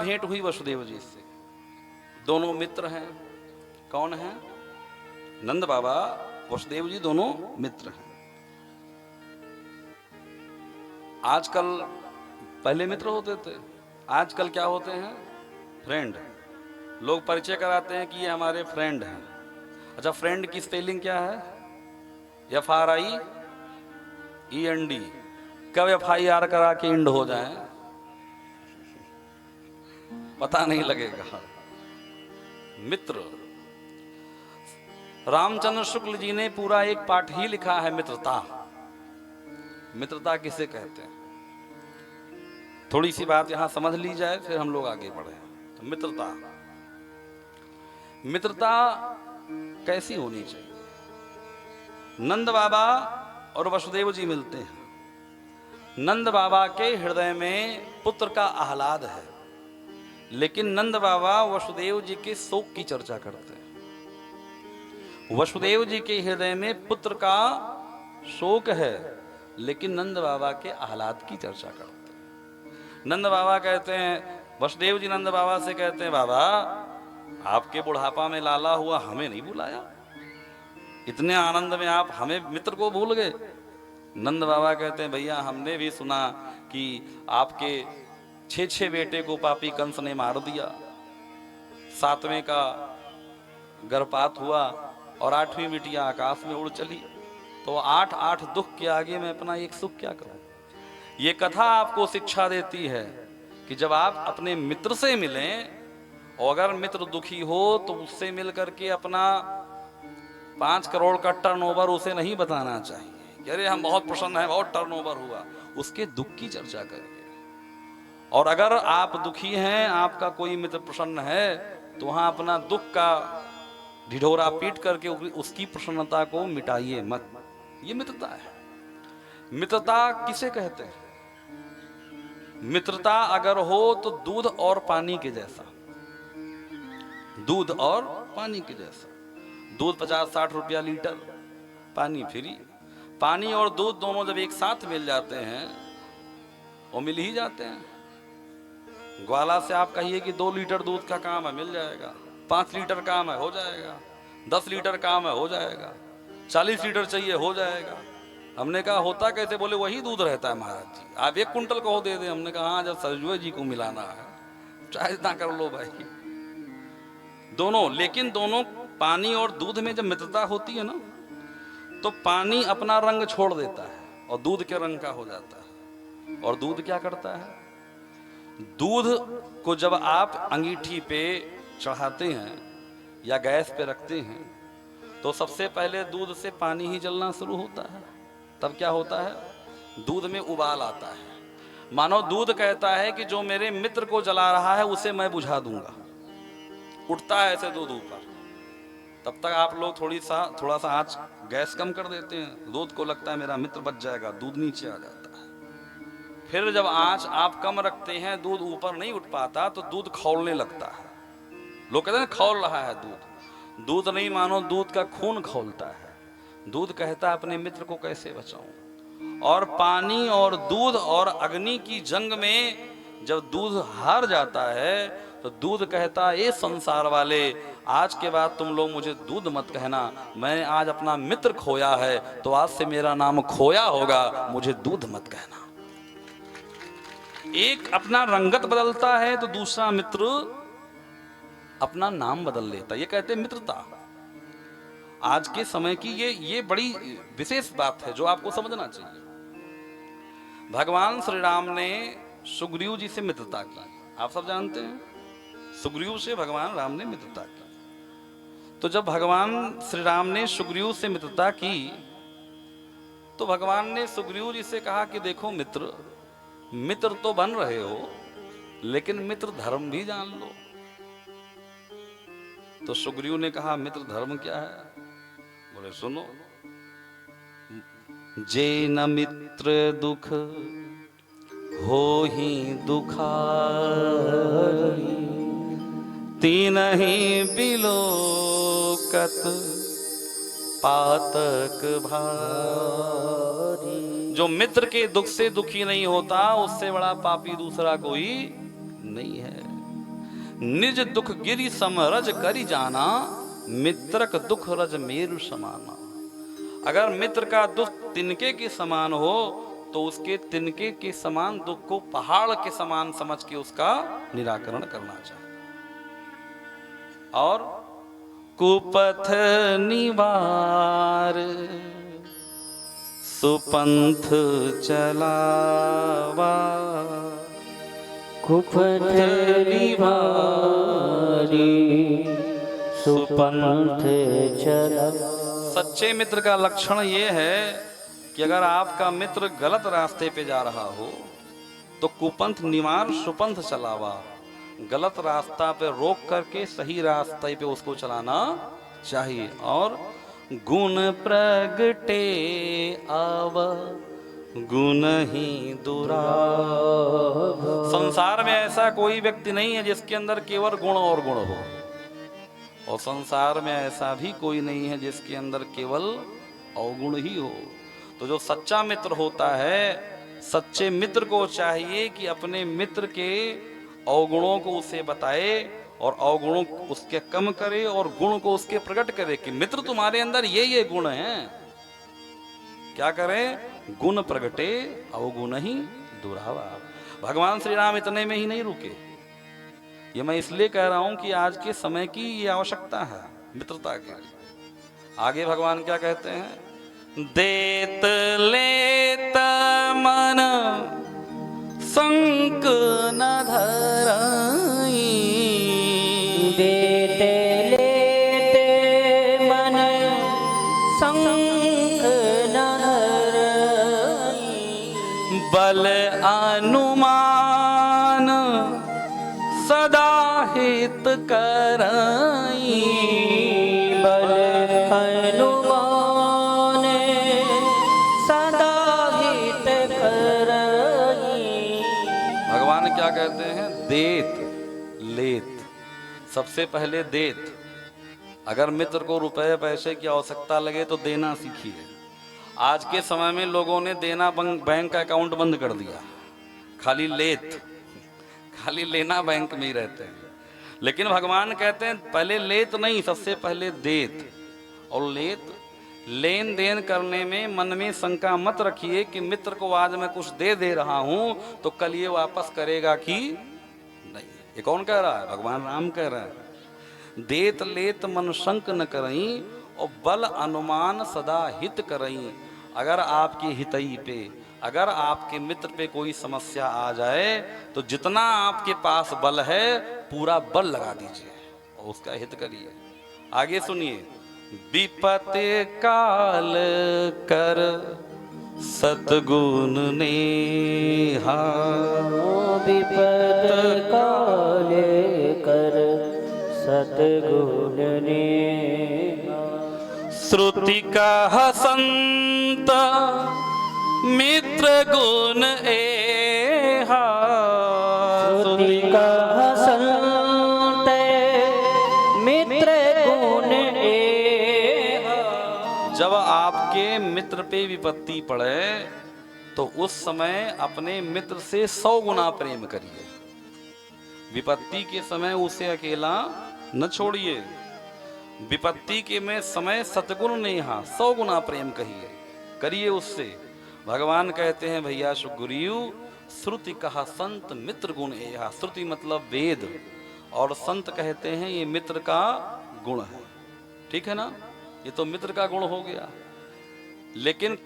भेंट हुई वसुदेव जी से। दोनों मित्र हैं। कौन है? नंद बाबा, वसुदेव जी दोनों मित्र हैं। आजकल, पहले मित्र होते थे, आजकल क्या होते हैं? फ्रेंड। लोग परिचय कराते हैं कि ये हमारे फ्रेंड हैं। अच्छा, फ्रेंड की स्पेलिंग क्या है? FRIEND। कब FIR करा के इंड हो जाए पता नहीं लगेगा। मित्र। रामचंद्र शुक्ल जी ने पूरा एक पाठ ही लिखा है मित्रता। मित्रता किसे कहते हैं? थोड़ी सी बात यहां समझ ली जाए, फिर हम लोग आगे बढ़े। तो मित्रता, मित्रता कैसी होनी चाहिए? नंद बाबा और वसुदेव जी मिलते हैं। नंद बाबा के हृदय में पुत्र का आह्लाद है, लेकिन नंद बाबा वसुदेव जी के शोक की चर्चा करते हैं। वसुदेव जी के हृदय में पुत्र का शोक है, लेकिन नंद बाबा के आह्लाद की चर्चा करते हैं। नंद बाबा कहते हैं, वसुदेव जी नंद बाबा से कहते हैं, बाबा आपके बुढ़ापा में लाला हुआ, हमें नहीं बुलाया, इतने आनंद में आप हमें मित्र को भूल गए। नंद बाबा कहते हैं, भैया हमने भी सुना कि आपके 6 बेटे को पापी कंस ने मार दिया, 7वें का गर्भपात हुआ और 8वीं बिटिया आकाश में उड़ चली, तो 8 दुख के आगे मैं अपना एक सुख क्या करूं? ये कथा आपको शिक्षा देती है कि जब आप अपने मित्र से मिलें, और अगर मित्र दुखी हो तो उससे मिल करके अपना 5 करोड़ का टर्नओवर उसे नहीं बताना चाहिए। अरे हम बहुत प्रसन्न हैं, बहुत टर्नओवर हुआ। उसके दुख की चर्चा करिए। और अगर आप दुखी हैं, आपका कोई मित्र प्रसन्न है, तो वहां अपना दुख का ढिढोरा पीट करके उसकी प्रसन्नता को मिटाइए मत। ये मित्रता है। मित्रता किसे कहते हैं? मित्रता अगर हो तो दूध और पानी के जैसा। दूध और पानी के जैसा। दूध 50-60 रुपया लीटर, पानी फ्री। पानी और दूध दोनों जब एक साथ मिल जाते हैं, वो मिल ही जाते हैं। ग्वाला से आप कहिए कि 2 लीटर दूध का काम है, मिल जाएगा। 5 लीटर काम है, हो जाएगा। 10 लीटर काम है, हो जाएगा। 40 लीटर चाहिए, हो जाएगा। हमने कहा होता कैसे? बोले वही दूध रहता है महाराज जी, आप 1 कुंटल कहो दे दे। हमने कहा हाँ, जब सरजुए जी को मिलाना है चाहे इतना कर लो भाई। दोनों, लेकिन दोनों पानी और दूध में जब मित्रता होती है ना, तो पानी अपना रंग छोड़ देता है और दूध के रंग का हो जाता है। और दूध क्या करता है? दूध को जब आप अंगीठी पे चढ़ाते हैं या गैस पे रखते हैं, तो सबसे पहले दूध से पानी ही जलना शुरू होता है। तब क्या होता है? दूध में उबाल आता है। मानो दूध कहता है कि जो मेरे मित्र को जला रहा है उसे मैं बुझा दूंगा। उठता है ऐसे दूध ऊपर। तब तक आप लोग थोड़ा सा आंच गैस कम कर देते हैं। दूध को लगता है मेरा मित्र बच जाएगा, दूध नीचे आ जाता है। फिर जब आंच आप कम रखते हैं, दूध ऊपर नहीं उठ पाता, तो दूध खौलने लगता है। लोग कहते हैं खौल रहा है दूध। दूध नहीं, मानो दूध का खून खौलता है। दूध कहता है अपने मित्र को कैसे बचाऊं। और पानी और दूध और अग्नि की जंग में जब दूध हार जाता है, तो दूध कहता है, ये संसार वाले, आज के बाद तुम लोग मुझे दूध मत कहना। मैंने आज अपना मित्र खोया है, तो आज से मेरा नाम खोया होगा, मुझे दूध मत कहना। एक अपना रंगत बदलता है तो दूसरा मित्र अपना नाम बदल लेता है। ये कहते हैं मित्रता। आज के समय की ये बड़ी विशेष बात है जो आपको समझना चाहिए। भगवान श्री राम ने सुग्रीव जी से मित्रता की, आप सब जानते हैं। सुग्रीव से भगवान राम ने मित्रता की। तो जब भगवान श्री राम ने सुग्रीव से मित्रता की, तो भगवान ने सुग्रीव जी से कहा कि देखो मित्र तो बन रहे हो, लेकिन मित्र धर्म भी जान लो। तो सुग्रीव ने कहा मित्र धर्म क्या है? बोले सुनो, जे न मित्र दुख हो ही दुखारी, तीन ही बिलोकत पातक भारी। जो मित्र के दुख से दुखी नहीं होता, उससे बड़ा पापी दूसरा कोई नहीं है। निज दुख गिरि समरज करि जाना, मित्रक दुख रज मेरु समाना। अगर मित्र का दुख तिनके के समान हो तो उसके तिनके के समान दुख को पहाड़ के समान समझ के उसका निराकरण करना चाहिए। और कुपथ निवार सुपंथ चलावा, कुपथ निवारी सुपंथ चलावा। सच्चे मित्र का लक्षण ये है कि अगर आपका मित्र गलत रास्ते पे जा रहा हो तो कुपंथ निवार सुपंथ चलावा, गलत रास्ता पे रोक करके सही रास्ते पे उसको चलाना चाहिए। और गुण प्रगटे आव गुण ही दुराव। संसार में ऐसा कोई व्यक्ति नहीं है जिसके अंदर केवल गुण और गुण हो, और संसार में ऐसा भी कोई नहीं है जिसके अंदर केवल अवगुण ही हो। तो जो सच्चा मित्र होता है, सच्चे मित्र को चाहिए कि अपने मित्र के अवगुणों को उसे बताए और अवगुणों को उसके कम करे और गुण को उसके प्रकट करे कि मित्र तुम्हारे अंदर ये गुण हैं। क्या करें? गुण प्रगटे अवगुण ही दुरावा। भगवान श्री राम इतने में ही नहीं रुके। ये मैं इसलिए कह रहा हूं कि आज के समय की ये आवश्यकता है मित्रता के लिए। आगे भगवान क्या कहते हैं? देत लेत मन संक न धराई, देते लेते मन संक न धराई, बल अनुमान सदा हित कराई, बल अनुमान सदा हित कराई। भगवान क्या कहते हैं? देत लेत। सबसे पहले देत। अगर मित्र को रुपए पैसे की आवश्यकता लगे तो देना सीखिए। आज के समय में लोगों ने देना बैंक अकाउंट बंद कर दिया, खाली लेत, खाली लेना बैंक में ही रहते हैं। लेकिन भगवान कहते हैं पहले लेत नहीं, सबसे पहले देत। और लेत, लेन देन करने में मन में शंका मत रखिए कि मित्र को आज मैं कुछ दे रहा हूं तो कल ये वापस करेगा कि नहीं। ये कौन कह रहा है? भगवान राम कह रहा है। देत लेत मन शंक न करई और बल अनुमान सदा हित करई। अगर आपके हितई पे, अगर आपके मित्र पे कोई समस्या आ जाए तो जितना आपके पास बल है पूरा बल लगा दीजिए और उसका हित करिए। आगे सुनिए। विपत काल कर सतगुण नेहा, विपत काल कर सतगुण नेहा, श्रुति का संत मित्र गुण एहा, श्रुति का संत मित्र गुण एहा। जब आपके मित्र पे विपत्ति पड़े तो उस समय अपने मित्र से 100 गुना प्रेम करिए। विपत्ति के समय उसे अकेला न छोड़िए। विपत्ति के में समय सतगुण नेहा, 100 गुना प्रेम करिए उससे। भगवान कहते हैं भैया सुग्रीव, श्रुति कहा संत मित्र गुण एहा। श्रुति मतलब वेद, और संत कहते हैं ये मित्र का गुण है। ठीक है ना? ये तो मित्र का गुण हो गया। लेकिन